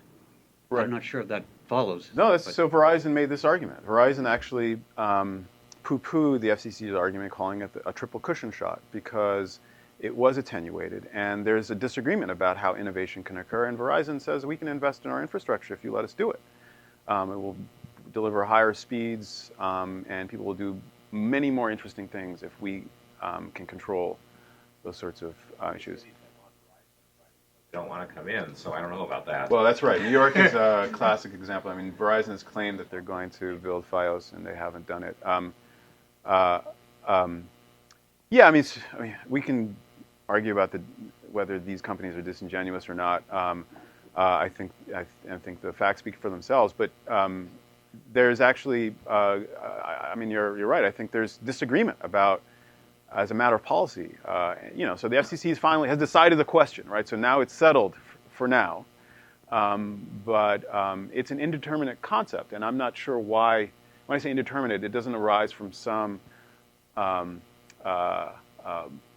Right. I'm not sure if that follows. No, so Verizon made this argument. Verizon actually poo-pooed the FCC's argument, calling it a triple cushion shot, because it was attenuated, and there's a disagreement about how innovation can occur, and Verizon says we can invest in our infrastructure if you let us do it. It will deliver higher speeds, and people will do many more interesting things if we can control those sorts of issues. Don't want to come in, so I don't know about that. Well, that's right. New York is a classic example. I mean, Verizon has claimed that they're going to build FiOS, and they haven't done it. Yeah, I mean, we can argue about whether these companies are disingenuous or not. I think the facts speak for themselves. But there's actually, I mean, you're right. I think there's disagreement about, as a matter of policy, so the FCC finally has decided the question, right? So now it's settled for now, but it's an indeterminate concept, and I'm not sure why. When I say indeterminate, it doesn't arise from some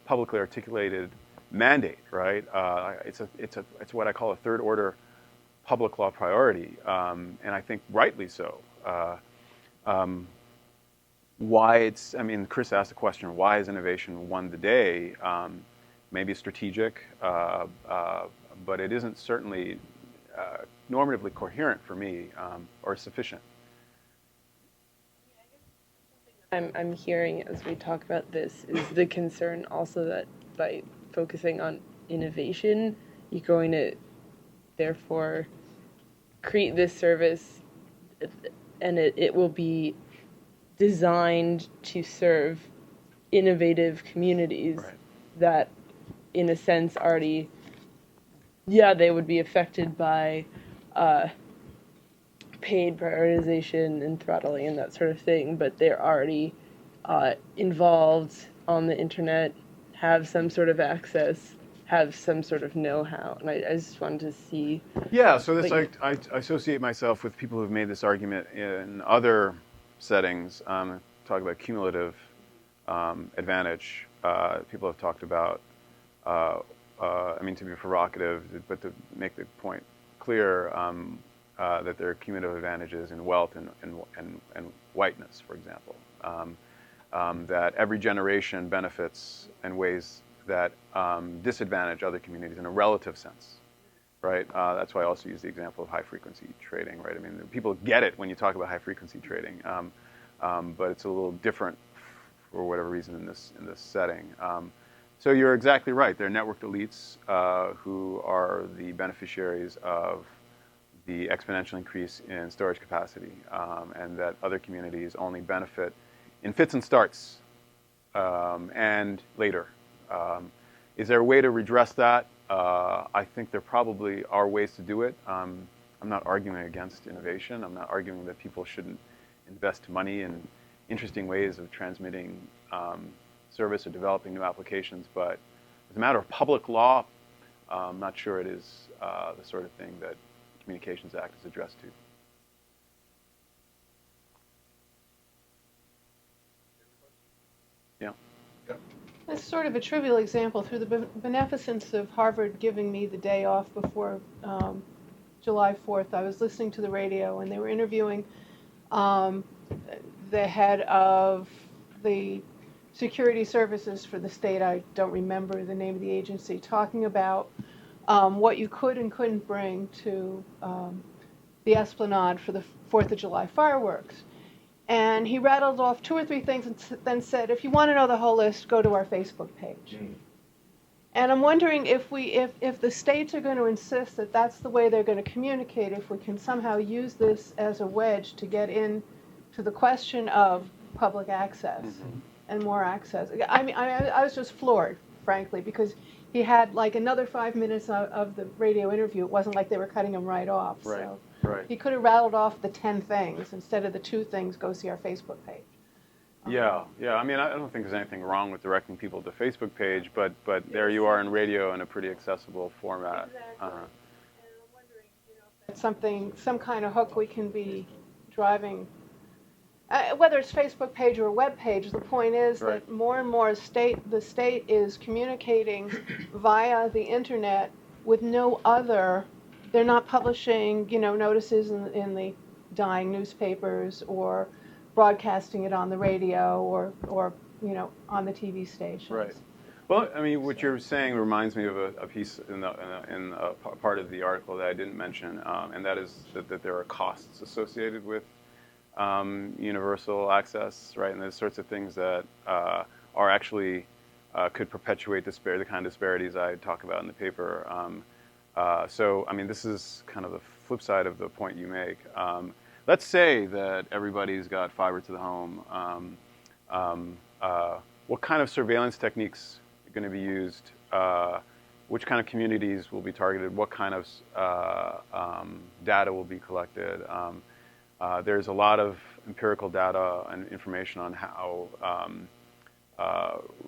publicly articulated mandate, right? It's what I call a third order public law priority, and I think rightly so. Why I mean, Chris asked the question, why has innovation won the day? Maybe strategic, but it isn't certainly normatively coherent for me, or sufficient. I'm hearing as we talk about this is the concern also that by focusing on innovation, you're going to therefore create this service, and it will be designed to serve innovative communities that, in a sense, already, they would be affected by paid prioritization and throttling and that sort of thing, but they're already involved on the internet, have some sort of access, have some sort of know-how, and I just wanted to see. Yeah, so this I associate myself with people who've made this argument in other settings. Talk about cumulative advantage. People have talked about, I mean, to be provocative, but to make the point clear, that there are cumulative advantages in wealth and whiteness, for example. That every generation benefits in ways that disadvantage other communities in a relative sense, right? That's why I also use the example of high-frequency trading, right? I mean, people get it when you talk about high-frequency trading, but it's a little different for whatever reason in this setting. So you're exactly right. There are networked elites who are the beneficiaries of the exponential increase in storage capacity, and that other communities only benefit in fits and starts, and later. Is there a way to redress that? I think there probably are ways to do it. I'm not arguing against innovation. I'm not arguing that people shouldn't invest money in interesting ways of transmitting service or developing new applications. But as a matter of public law, I'm not sure it is the sort of thing that the Communications Act is addressed to. Yeah. That's sort of a trivial example. Through the beneficence of Harvard giving me the day off before July 4th, I was listening to the radio, and they were interviewing the head of the security services for the state. I don't remember the name of the agency, talking about what you could and couldn't bring to the Esplanade for the 4th of July fireworks. And he rattled off 2 or 3 things and then said, if you want to know the whole list, go to our Facebook page. And I'm wondering if the states are going to insist that that's the way they're going to communicate, if we can somehow use this as a wedge to get in to the question of public access and more access. I mean, I was just floored, frankly, because he had like another 5 minutes of the radio interview. It wasn't like they were cutting him right off. Right. So Right. he could have rattled off the 10 things instead of the 2 things, go see our Facebook page. Yeah. I mean, I don't think there's anything wrong with directing people to the Facebook page, but there you are in radio in a pretty accessible format. Exactly. And I'm wondering, if that's some kind of hook we can be driving. Whether it's Facebook page or a web page, the point is that more and more the state is communicating via the internet with no other. They're not publishing, notices in the dying newspapers or broadcasting it on the radio or on the TV stations. Right. Well, I mean, what you're saying reminds me of a piece in a part of the article that I didn't mention, and that is that there are costs associated with universal access, right? And those sorts of things that are actually could perpetuate the kind of disparities I talk about in the paper. So, I mean, this is kind of the flip side of the point you make. Let's say that everybody's got fiber to the home. What kind of surveillance techniques are going to be used? Which kind of communities will be targeted? What kind of data will be collected? There's a lot of empirical data and information on how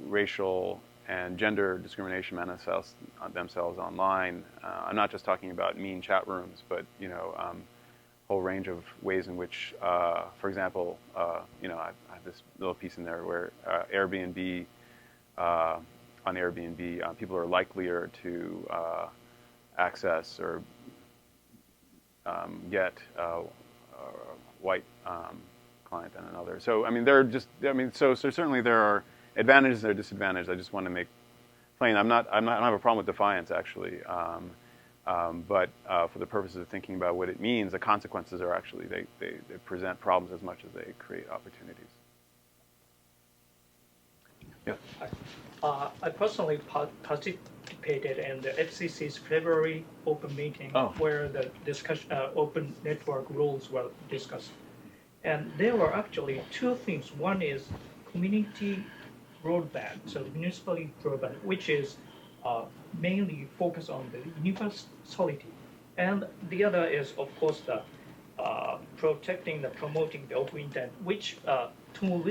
racial and gender discrimination manifests themselves online. I'm not just talking about mean chat rooms, but a whole range of ways in which, for example, I have this little piece in there where Airbnb, on Airbnb, people are likelier to access or get a white client than another. So I mean, so certainly there are advantages and disadvantages. I just want to make plain. I don't have a problem with defiance actually, but for the purposes of thinking about what it means, the consequences are actually they present problems as much as they create opportunities. Yeah. I personally participated in the FCC's February open meeting where the discussion open network rules were discussed, and there were actually 2 things. One is community broadband, so municipal broadband, which is mainly focused on the universality, and the other is, of course, the promoting the open internet, which Tom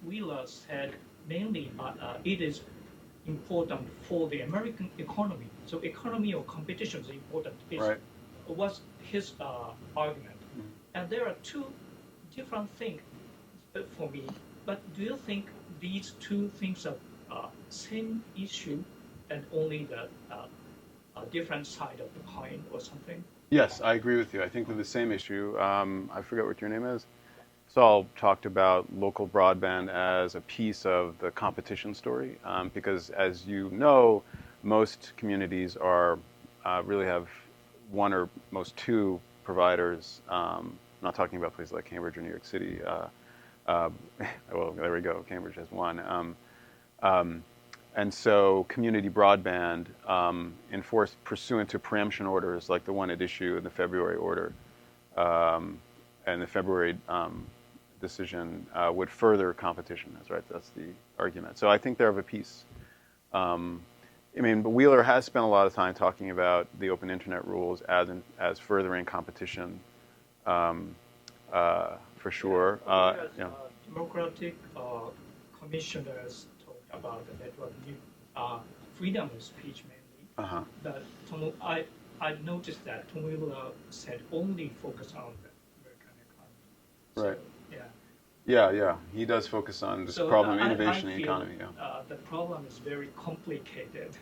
Wheeler said mainly it is important for the American economy. So economy or competition is important. Was his argument, and there are 2 different things for me. But do you think these 2 things are same issue and only the different side of the coin or something? Yes, I agree with you. I think they're the same issue. I forget what your name is. Saul talked about local broadband as a piece of the competition story, because as you know, most communities are really have 1 or most 2 providers. I'm not talking about places like Cambridge or New York City. Well, there we go. Cambridge has 1. And so community broadband enforced pursuant to preemption orders like the one at issue in the February order and the February decision would further competition. That's the argument. So I think they're of a piece. I mean, but Wheeler has spent a lot of time talking about the open internet rules as furthering competition, for sure. Democratic commissioners talked about the network freedom of speech mainly. But I noticed that Tom Wheeler said only focus on the American economy. Right. So, Yeah. He does focus on this problem of innovation in the economy. The problem is very complicated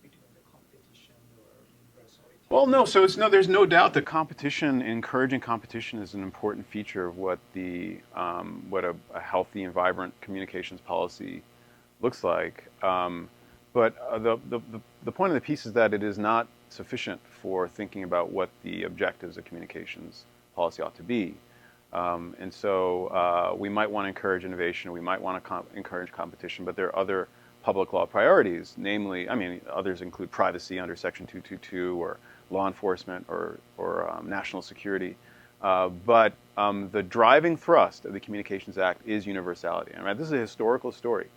between the competition or universality. Well, no. So it's no. There's no doubt that competition, encouraging competition, is an important feature of what what a healthy and vibrant communications policy looks like. But the point of the piece is that it is not sufficient for thinking about what the objectives of communications policy ought to be. And so we might want to encourage innovation. We might want to encourage competition, but there are other public law priorities, namely, I mean, others include privacy under Section 222 or law enforcement or national security. But the driving thrust of the Communications Act is universality. I mean, this is a historical story.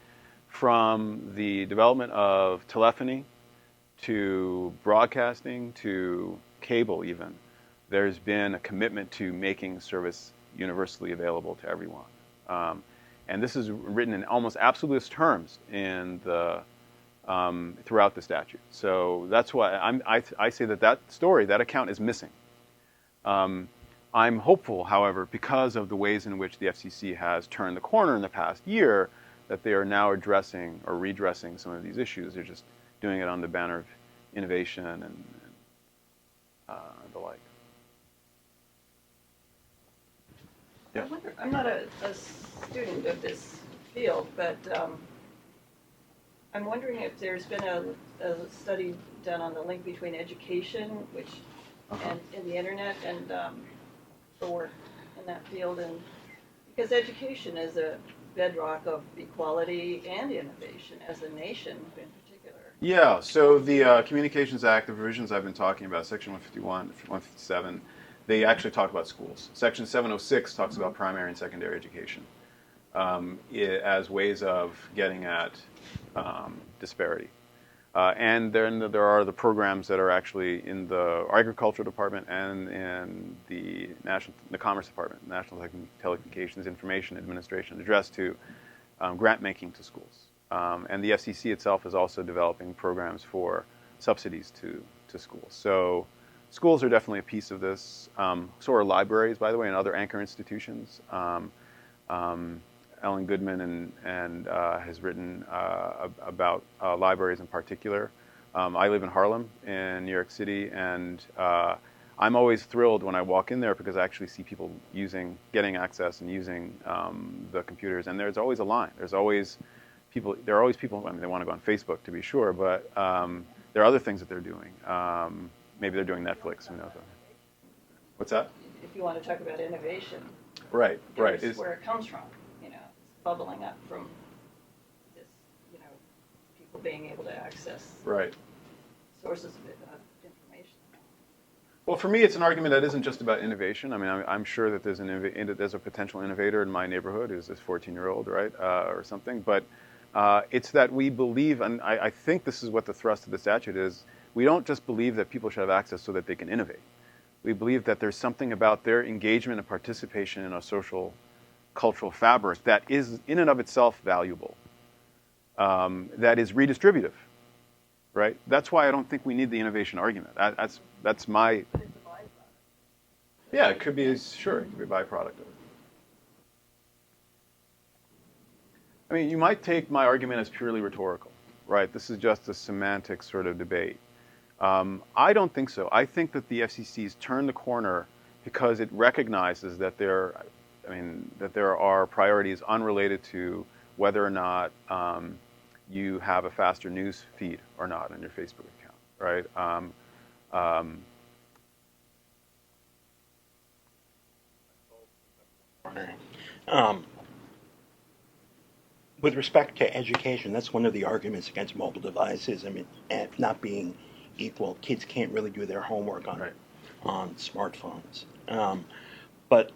From the development of telephony to broadcasting to cable even, there's been a commitment to making service universally available to everyone. And this is written in almost absolutist terms in the throughout the statute. So that's why I say that story, that account is missing. I'm hopeful, however, because of the ways in which the FCC has turned the corner in the past year, that they are now addressing or redressing some of these issues. They're just doing it on the banner of innovation and the like. Yeah. I wonder, I'm not a student of this field, but I'm wondering if there's been a study done on the link between education, which and the internet, and for work in that field, and because education is a bedrock of equality and innovation as a nation in particular. Yeah. So the Communications Act, the provisions I've been talking about, Section 151, 157. They actually talk about schools. Section 706 talks about primary and secondary education as ways of getting at disparity. And then there are the programs that are actually in the Agriculture Department and in the Commerce Department, National Telecommunications Information Administration, addressed to grant making to schools. And the FCC itself is also developing programs for subsidies to schools. So schools are definitely a piece of this. So are libraries, by the way, and other anchor institutions. Ellen Goodman and has written about libraries in particular. I live in Harlem in New York City, and I'm always thrilled when I walk in there because I actually see people getting access and using the computers. And there's always a line. There are always people. I mean, they want to go on Facebook to be sure, but there are other things that they're doing. Maybe they're doing Netflix. Who knows? What's that? If you want to talk about innovation, right. It's where it comes from. It's bubbling up from this, people being able to access sources of information. Well, for me, it's an argument that isn't just about innovation. I mean, I'm sure that there's a potential innovator in my neighborhood who's this 14-year-old, right, or something. But it's that we believe, and I think this is what the thrust of the statute is. We don't just believe that people should have access so that they can innovate. We believe that there's something about their engagement and participation in a social, cultural fabric that is in and of itself valuable, that is redistributive, right? That's why I don't think we need the innovation argument. That's my... But it's a byproduct. Yeah, it could be a byproduct of it. I mean, you might take my argument as purely rhetorical, right? This is just a semantic sort of debate. I don't think so. I think that the FCC's turned the corner because it recognizes that there are priorities unrelated to whether or not you have a faster news feed or not on your Facebook account, right? With respect to education, that's one of the arguments against mobile devices. I mean, not being equal, kids can't really do their homework on smartphones. But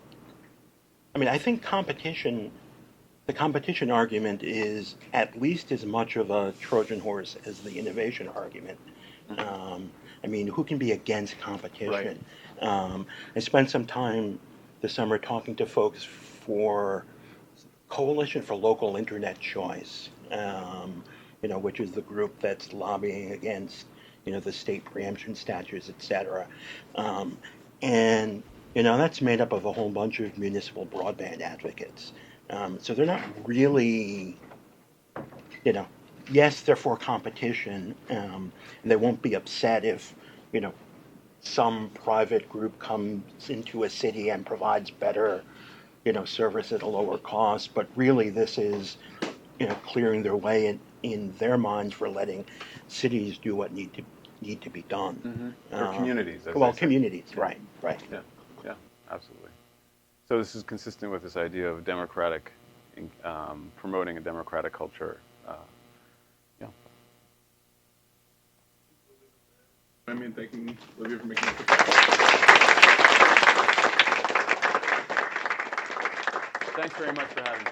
I mean, I think the competition argument is at least as much of a Trojan horse as the innovation argument. I mean, who can be against competition? Right. I spent some time this summer talking to folks for Coalition for Local Internet Choice, which is the group that's lobbying against, the state preemption statutes, et cetera. And that's made up of a whole bunch of municipal broadband advocates. So they're not really, yes, they're for competition, and they won't be upset if, some private group comes into a city and provides better, service at a lower cost. But really, this is, clearing their way in their minds for letting cities do what need to be done. Or communities. As Well, they say. communities, right. Yeah, absolutely. So this is consistent with this idea of democratic, promoting a democratic culture. Yeah. I mean, thanking Olivia for making it. Thanks very much for having me.